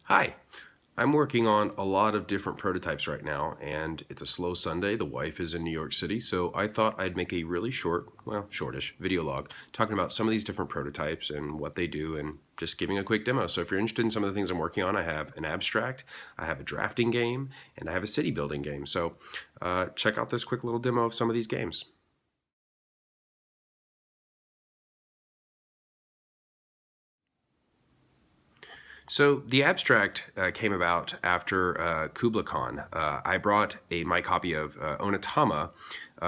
Hi, I'm working on a lot of different prototypes right now, and it's a slow Sunday. The wife is in New York City, so I thought I'd make a really short, well, shortish video log talking about some of these different prototypes and what they do and just giving a quick demo. So if you're interested in some of the things I'm working on, I have an abstract, I have a drafting game, and I have a city building game. So check out this quick little demo of some of these games. So the abstract came about after Kubla Khan. I brought my copy of Onitama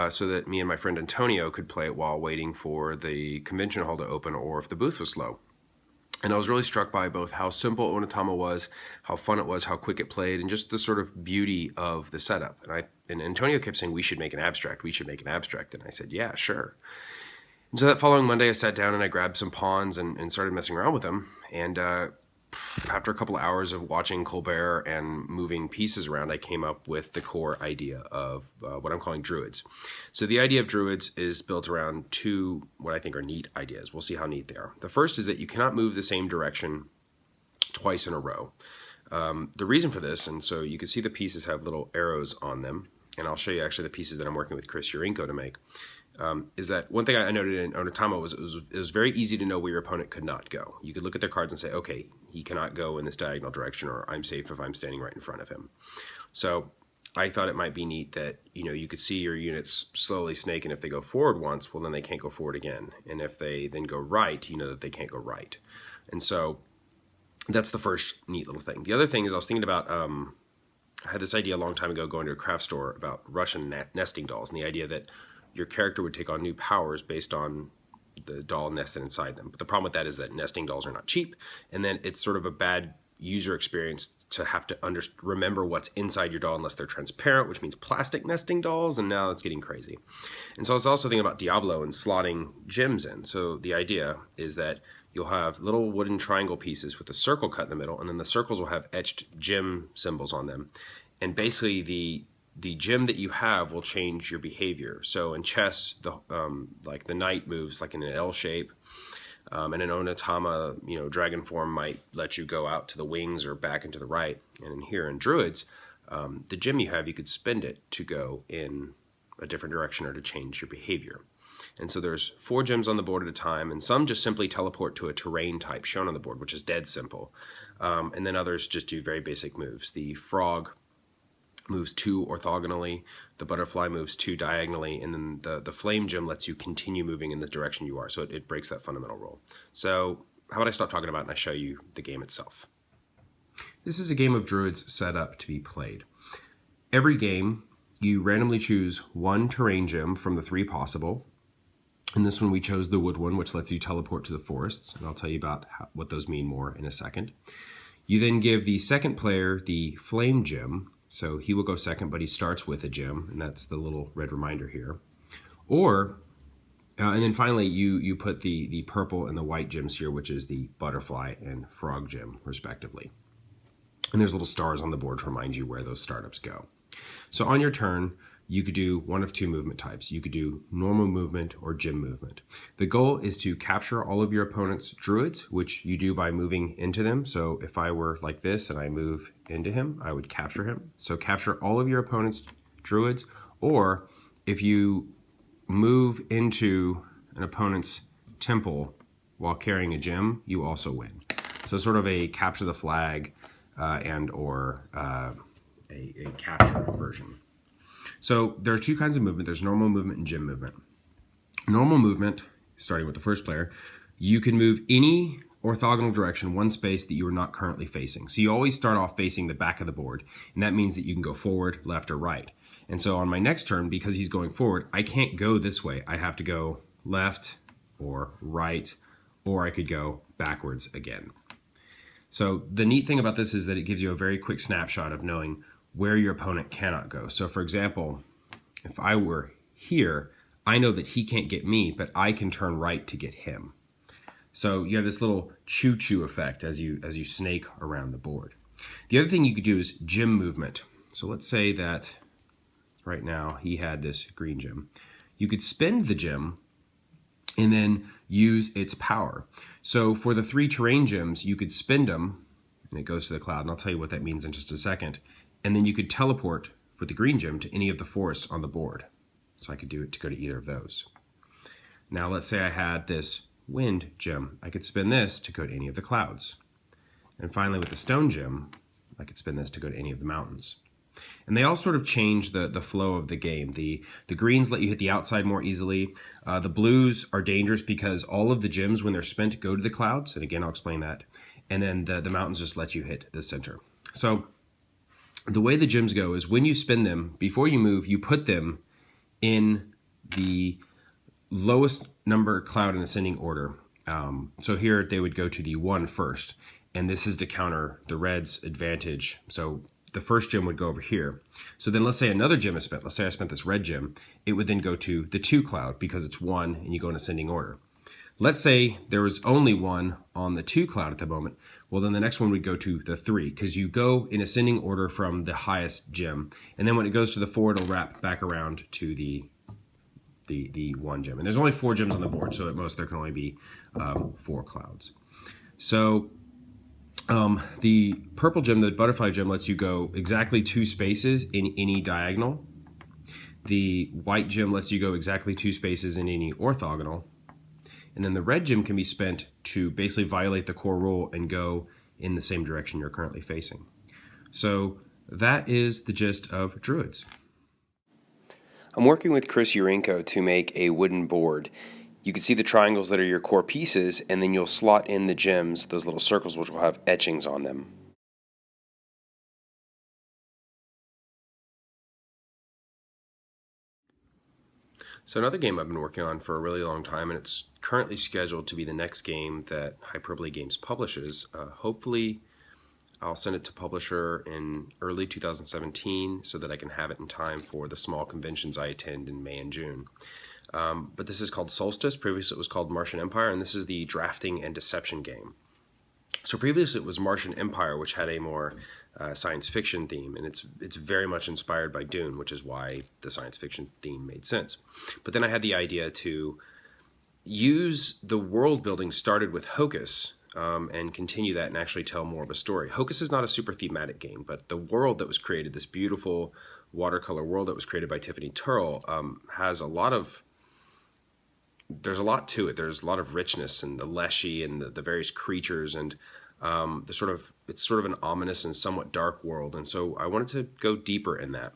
so that me and my friend Antonio could play it while waiting for the convention hall to open or if the booth was slow. And I was really struck by both how simple Onitama was, how fun it was, how quick it played, and just the sort of beauty of the setup. And Antonio kept saying, we should make an abstract, we should make an abstract. And I said, yeah, sure. And so that following Monday, I sat down and I grabbed some pawns and started messing around with them. And after a couple of hours of watching Colbert and moving pieces around, I came up with the core idea of what I'm calling Druids. So the idea of Druids is built around two what I think are neat ideas. We'll see how neat they are. The first is that you cannot move the same direction twice in a row. The reason for this, and so you can see the pieces have little arrows on them, and I'll show you actually the pieces that I'm working with Chris Urinko to make, is that one thing I noted in Onitama was it was very easy to know where your opponent could not go. You could look at their cards and say, okay, he cannot go in this diagonal direction, or I'm safe if I'm standing right in front of him. So I thought it might be neat that you could see your units slowly snake, and if they go forward once, well then they can't go forward again. And if they then go right, you know that they can't go right. And so that's the first neat little thing. The other thing is I was thinking about I had this idea a long time ago going to a craft store about Russian nesting dolls, and the idea that your character would take on new powers based on the doll nested inside them. But the problem with that is that nesting dolls are not cheap, and then it's sort of a bad user experience to have to remember what's inside your doll unless they're transparent, which means plastic nesting dolls, and now it's getting crazy. And so I was also thinking about Diablo and slotting gems in. So the idea is that you'll have little wooden triangle pieces with a circle cut in the middle, and then the circles will have etched gem symbols on them. And basically the gem that you have will change your behavior. So in chess, like the knight moves like in an L shape, and an Onitama, dragon form might let you go out to the wings or back into the right. And in here in Druids, the gem you have, you could spend it to go in a different direction or to change your behavior. And so there's 4 gems on the board at a time, and some just simply teleport to a terrain type shown on the board, which is dead simple. And then others just do very basic moves. The frog moves 2 orthogonally, the butterfly moves 2 diagonally, and then the flame gem lets you continue moving in the direction you are. So it breaks that fundamental rule. So how about I stop talking about it and I show you the game itself. This is a game of Druids set up to be played. Every game, you randomly choose 1 terrain gem from the 3 possible. In this one, we chose the wood one, which lets you teleport to the forests, and I'll tell you about what those mean more in a second. You then give the second player the flame gem, so he will go second, but he starts with a gem, and that's the little red reminder here. Or, and then finally, you put the purple and the white gems here, which is the butterfly and frog gem, respectively. And there's little stars on the board to remind you where those startups go. So on your turn, you could do one of 2 movement types. You could do normal movement or gem movement. The goal is to capture all of your opponent's druids, which you do by moving into them. So if I were like this and I move into him, I would capture him. So capture all of your opponent's druids, or if you move into an opponent's temple while carrying a gem, you also win. So sort of a capture the flag and or a capture version. So there are 2 kinds of movement. There's normal movement and gem movement. Normal movement, starting with the first player, you can move any orthogonal direction 1 space that you are not currently facing. So you always start off facing the back of the board, and that means that you can go forward, left, or right. And so on my next turn, because he's going forward, I can't go this way. I have to go left or right, or I could go backwards again. So the neat thing about this is that it gives you a very quick snapshot of knowing where your opponent cannot go. So for example, if I were here, I know that he can't get me, but I can turn right to get him. So you have this little choo-choo effect as you snake around the board. The other thing you could do is gem movement. So let's say that right now he had this green gem. You could spend the gem and then use its power. So for the 3 terrain gems, you could spend them and it goes to the cloud, and I'll tell you what that means in just a second. And then you could teleport for the green gem to any of the forests on the board. So I could do it to go to either of those. Now let's say I had this wind gem. I could spin this to go to any of the clouds. And finally with the stone gem, I could spin this to go to any of the mountains. And they all sort of change the flow of the game. The greens let you hit the outside more easily. The blues are dangerous because all of the gems, when they're spent, go to the clouds. And again, I'll explain that. And then the mountains just let you hit the center. So the way the gems go is when you spin them, before you move, you put them in the lowest number cloud in ascending order. So here they would go to the 1 first. And this is to counter the red's advantage. So the first gem would go over here. So then let's say another gem is spent. Let's say I spent this red gem. It would then go to the 2 cloud because it's 1 and you go in ascending order. Let's say there was only 1 on the 2 cloud at the moment. Well, then the next one would go to the 3 because you go in ascending order from the highest gem. And then when it goes to the 4, it'll wrap back around to the 1 gem. And there's only 4 gems on the board, so at most there can only be 4 clouds. So the purple gem, the butterfly gem, lets you go exactly 2 spaces in any diagonal. The white gem lets you go exactly 2 spaces in any orthogonal. And then the red gem can be spent to basically violate the core rule and go in the same direction you're currently facing. So that is the gist of Druids. I'm working with Chris Urenko to make a wooden board. You can see the triangles that are your core pieces, and then you'll slot in the gems, those little circles, which will have etchings on them. So another game I've been working on for a really long time, and it's currently scheduled to be the next game that Hyperbole Games publishes. Hopefully I'll send it to publisher in early 2017 so that I can have it in time for the small conventions I attend in May and June. But this is called Solstice. Previously it was called Martian Empire, and this is the drafting and deception game. So previously it was Martian Empire, which had a more science fiction theme, and it's very much inspired by Dune, which is why the science fiction theme made sense. But then I had the idea to use the world building started with Hocus and continue that and actually tell more of a story. Hocus is not a super thematic game, but the world that was created, this beautiful watercolor world that was created by Tiffany Turl, has there's a lot to it. There's a lot of richness and the Leshy and the various creatures, and it's sort of an ominous and somewhat dark world. And so I wanted to go deeper in that.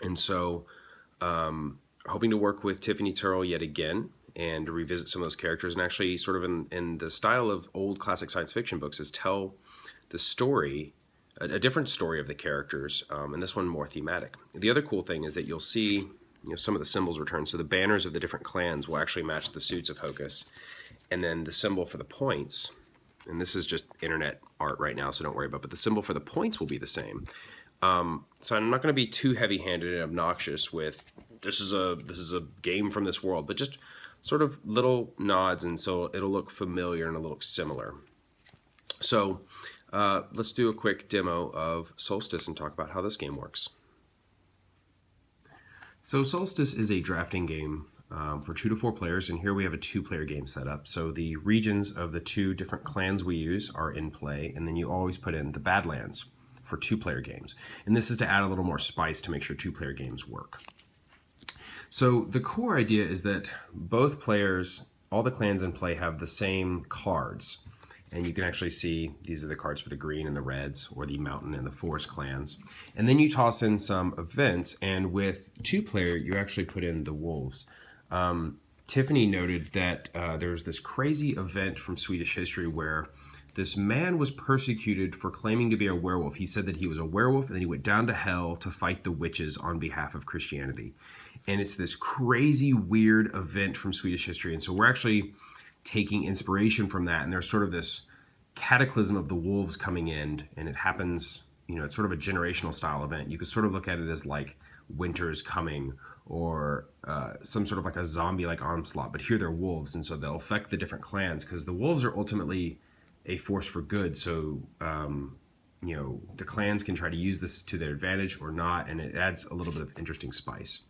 And so hoping to work with Tiffany Turl yet again and revisit some of those characters, and actually sort of in the style of old classic science fiction books is tell the story, a different story of the characters, and this one more thematic. The other cool thing is that you'll see some of the symbols return. So the banners of the different clans will actually match the suits of Hocus. And then the symbol for the points, and this is just internet art right now, so don't worry about it, but the symbol for the points will be the same. So I'm not going to be too heavy-handed and obnoxious with this is a game from this world, but just sort of little nods, and so it'll look familiar and a little similar. So let's do a quick demo of Solstice and talk about how this game works. So Solstice is a drafting game for 2 to 4 players, and here we have a 2-player game set up. So the regions of the 2 different clans we use are in play, and then you always put in the Badlands for 2-player games. And this is to add a little more spice to make sure 2-player games work. So the core idea is that both players, all the clans in play, have the same cards. And you can actually see these are the cards for the green and the reds, or the mountain and the forest clans. And then you toss in some events, and with 2-player, you actually put in the wolves. Tiffany noted that there's this crazy event from Swedish history where this man was persecuted for claiming to be a werewolf. He said that he was a werewolf, and then he went down to hell to fight the witches on behalf of Christianity. And it's this crazy, weird event from Swedish history. And so we're actually taking inspiration from that, and there's sort of this cataclysm of the wolves coming in, and it happens, it's sort of a generational style event. You could sort of look at it as like winter's coming, or some sort of like a zombie-like onslaught, but here they're wolves, and so they'll affect the different clans, because the wolves are ultimately a force for good. So the clans can try to use this to their advantage or not, and it adds a little bit of interesting spice.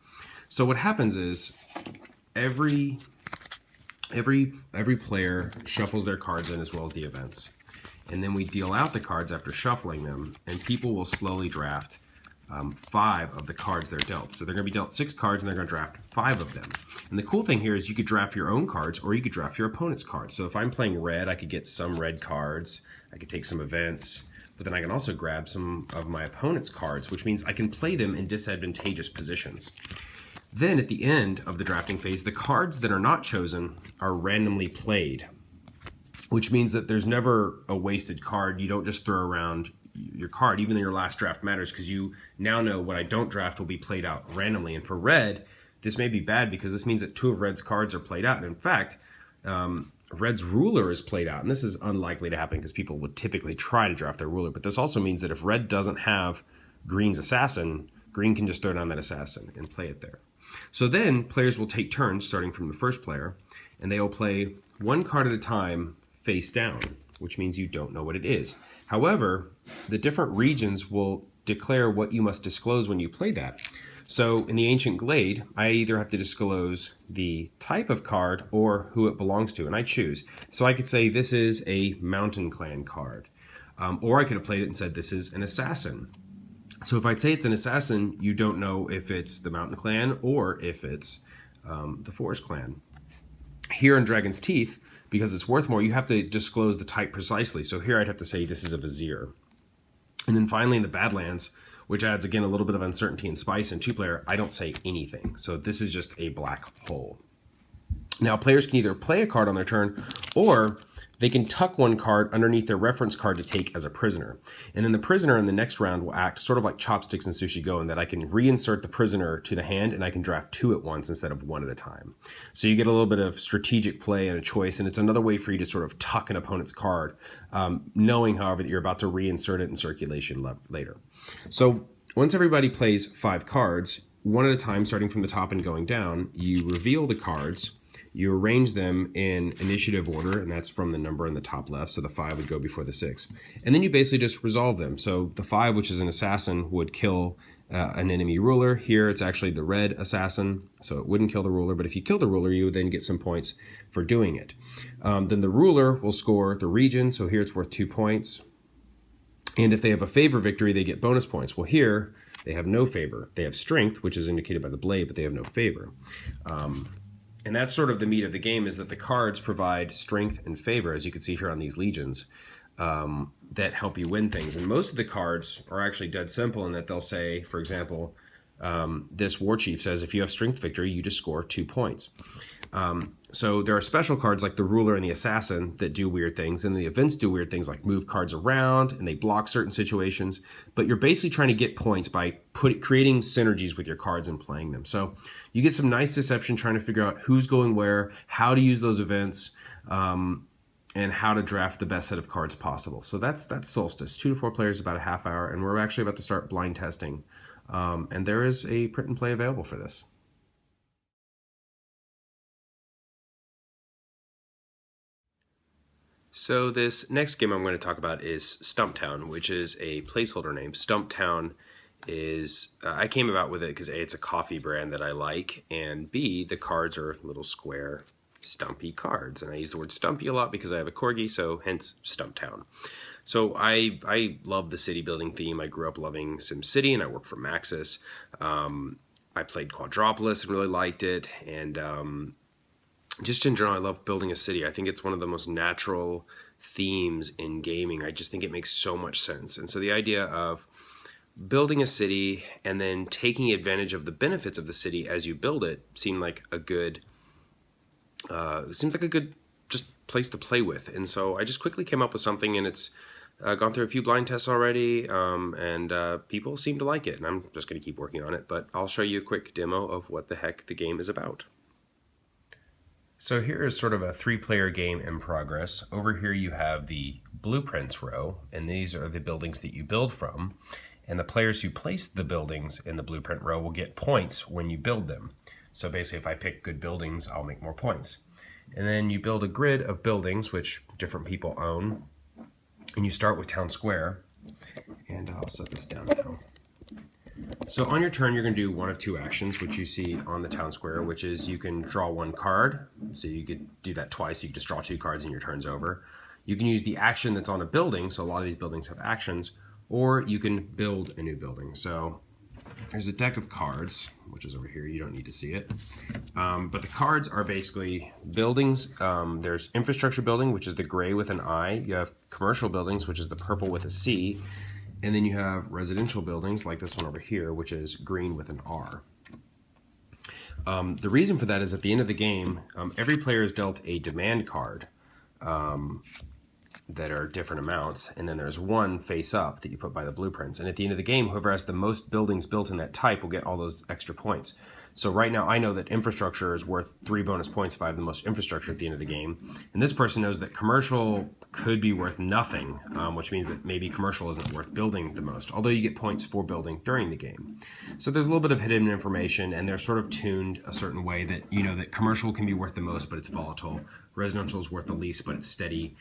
So what happens is every player shuffles their cards in, as well as the events. and then we deal out the cards after shuffling them, and people will slowly draft 5 of the cards they're dealt. So they're going to be dealt 6 cards, and they're going to draft 5 of them. And the cool thing here is you could draft your own cards, or you could draft your opponent's cards. So if I'm playing red, I could get some red cards, I could take some events, but then I can also grab some of my opponent's cards, which means I can play them in disadvantageous positions. Then at the end of the drafting phase, the cards that are not chosen are randomly played, which means that there's never a wasted card. You don't just throw around your card, even though your last draft matters, because you now know what I don't draft will be played out randomly. And for red, this may be bad because this means that 2 of red's cards are played out. And in fact, red's ruler is played out. And this is unlikely to happen because people would typically try to draft their ruler. But this also means that if red doesn't have green's assassin, green can just throw down that assassin and play it there. So then players will take turns, starting from the first player, and they will play 1 card at a time face down, which means you don't know what it is. However, the different regions will declare what you must disclose when you play that. So in the Ancient Glade, I either have to disclose the type of card or who it belongs to, and I choose. So I could say this is a Mountain Clan card, or I could have played it and said this is an assassin. So if I'd say it's an assassin, you don't know if it's the Mountain Clan or if it's the Forest Clan. Here in Dragon's Teeth, because it's worth more, you have to disclose the type precisely. So here I'd have to say this is a Vizier. And then finally in the Badlands, which adds again a little bit of uncertainty and spice in 2-player, I don't say anything. So this is just a black hole. Now players can either play a card on their turn, or they can tuck 1 card underneath their reference card to take as a prisoner. And then the prisoner in the next round will act sort of like chopsticks in Sushi Go, in that I can reinsert the prisoner to the hand and I can draft 2 at once instead of 1 at a time. So you get a little bit of strategic play and a choice, and it's another way for you to sort of tuck an opponent's card, knowing, however, that you're about to reinsert it in circulation later. So once everybody plays 5 cards, 1 at a time, starting from the top and going down, you reveal the cards. You arrange them in initiative order, and that's from the number in the top left, so the 5 would go before the 6. And then you basically just resolve them. So the 5, which is an assassin, would kill an enemy ruler. Here it's actually the red assassin, so it wouldn't kill the ruler, but if you kill the ruler, you would then get some points for doing it. Then the ruler will score the region, so here it's worth 2 points. And if they have a favor victory, they get bonus points. Well, here they have no favor. They have strength, which is indicated by the blade, but they have no favor. And that's sort of the meat of the game, is that the cards provide strength and favor, as you can see here on these legions, that help you win things. And most of the cards are actually dead simple in that they'll say, for example, this war chief says if you have strength victory, you just score 2 points. So there are special cards like the ruler and the assassin that do weird things, and the events do weird things like move cards around, and they block certain situations. But you're basically trying to get points by creating synergies with your cards and playing them. So you get some nice deception trying to figure out who's going where, how to use those events, and how to draft the best set of cards possible. So that's Solstice. 2 to 4 players, about a half hour, and we're actually about to start blind testing. And there is a print and play available for this. So this next game I'm going to talk about is Stumptown, which is a placeholder name. Stumptown is, I came about with it because A, it's a coffee brand that I like, and B, the cards are little square, stumpy cards. And I use the word stumpy a lot because I have a corgi, so hence Stumptown. So I love the city building theme. I grew up loving SimCity, and I worked for Maxis. I played Quadropolis and really liked it, and just in general, I love building a city. I think it's one of the most natural themes in gaming. I just think it makes so much sense. And so the idea of building a city and then taking advantage of the benefits of the city as you build it seemed like a good, just place to play with. And so I just quickly came up with something, and it's gone through a few blind tests already, and people seem to like it. And I'm just going to keep working on it, but I'll show you a quick demo of what the heck the game is about. So here is sort of a 3-player game in progress. Over here you have the blueprints row, and these are the buildings that you build from. And the players who place the buildings in the blueprint row will get points when you build them. So basically, if I pick good buildings, I'll make more points. And then you build a grid of buildings, which different people own. And you start with town square. And I'll set this down now. So on your turn, you're going to do one of 2 actions, which you see on the town square, which is you can draw 1 card. So you could do that twice. You can just draw 2 cards and your turn's over. You can use the action that's on a building, so a lot of these buildings have actions, or you can build a new building. So there's a deck of cards, which is over here. You don't need to see it. But the cards are basically buildings. There's infrastructure building, which is the gray with an I. You have commercial buildings, which is the purple with a C. And then you have residential buildings, like this one over here, which is green with an R. The reason for that is at the end of the game, every player is dealt a demand card that are different amounts, and then there's one face up that you put by the blueprints. And at the end of the game, whoever has the most buildings built in that type will get all those extra points. So right now I know that infrastructure is worth 3 bonus points if I have the most infrastructure at the end of the game. And this person knows that commercial could be worth nothing, which means that maybe commercial isn't worth building the most, although you get points for building during the game. So there's a little bit of hidden information, and they're sort of tuned a certain way that you know that commercial can be worth the most, but it's volatile. Residential is worth the least, but it's steady.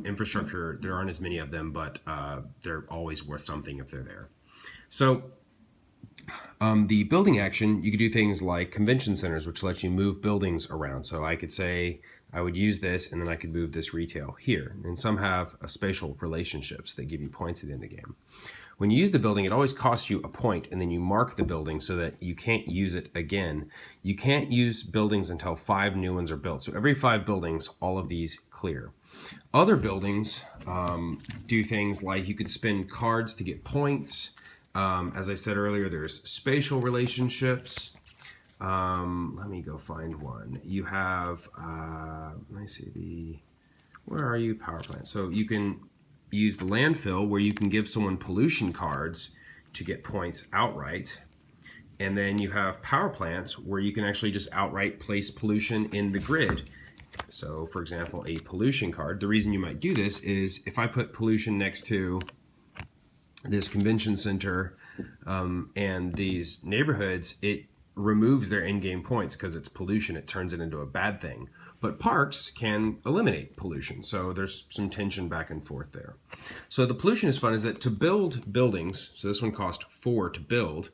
Infrastructure, there aren't as many of them, but they're always worth something if they're there. So the building action, you could do things like convention centers, which let you move buildings around. So I could say I would use this, and then I could move this retail here. And some have spatial relationships that give you points at the end of the game. When you use the building, it always costs you a point, and then you mark the building so that you can't use it again. You can't use buildings until 5 new ones are built. So every 5 buildings, all of these clear. Other buildings do things like you could spend cards to get points. As I said earlier, there's spatial relationships. Let me go find one. You have, let me see, where are you? Power plant. So you can use the landfill where you can give someone pollution cards to get points outright. And then you have power plants where you can actually just outright place pollution in the grid. So for example, a pollution card, the reason you might do this is if I put pollution next to this convention center and these neighborhoods, it removes their in-game points because it's pollution. It turns it into a bad thing. But parks can eliminate pollution, so there's some tension back and forth there. So the pollution is fun is that to build buildings, so this one cost 4 to build,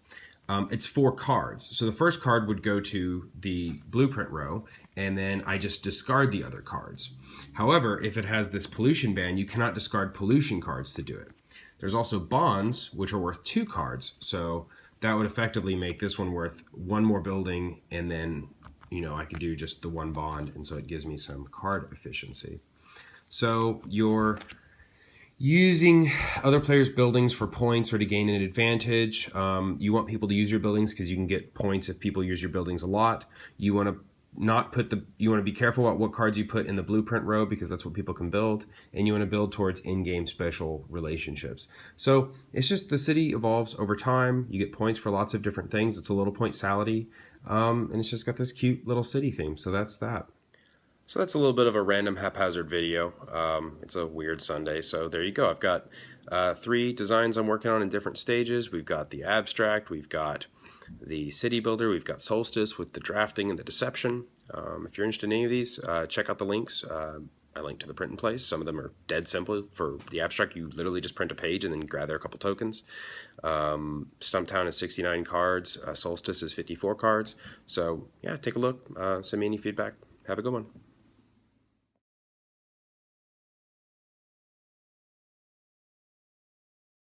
it's 4 cards. So the first card would go to the blueprint row, and then I just discard the other cards. However, if it has this pollution ban, you cannot discard pollution cards to do it. There's also bonds, which are worth 2 cards, so that would effectively make this one worth 1 more building, and then I could do just the 1 bond, and so it gives me some card efficiency. So you're using other players' buildings for points or to gain an advantage. You want people to use your buildings because you can get points if people use your buildings a lot. You want to you want to be careful about what cards you put in the blueprint row because that's what people can build, and you want to build towards in-game special relationships. So it's just the city evolves over time. You get points for lots of different things. It's a little point salady, and it's just got this cute little city theme. So that's that. So that's a little bit of a random haphazard video. It's a weird Sunday, so there you go. I've got 3 designs I'm working on in different stages. We've got the abstract, we've got the city builder, we've got Solstice with the drafting and the deception. If you're interested in any of these, check out the links. I linked to the print in place. Some of them are dead simple. For the abstract, you literally just print a page and then gather a couple tokens. Stumptown is 69 cards. Solstice is 54 cards. So yeah, take a look. Send me any feedback. Have a good one.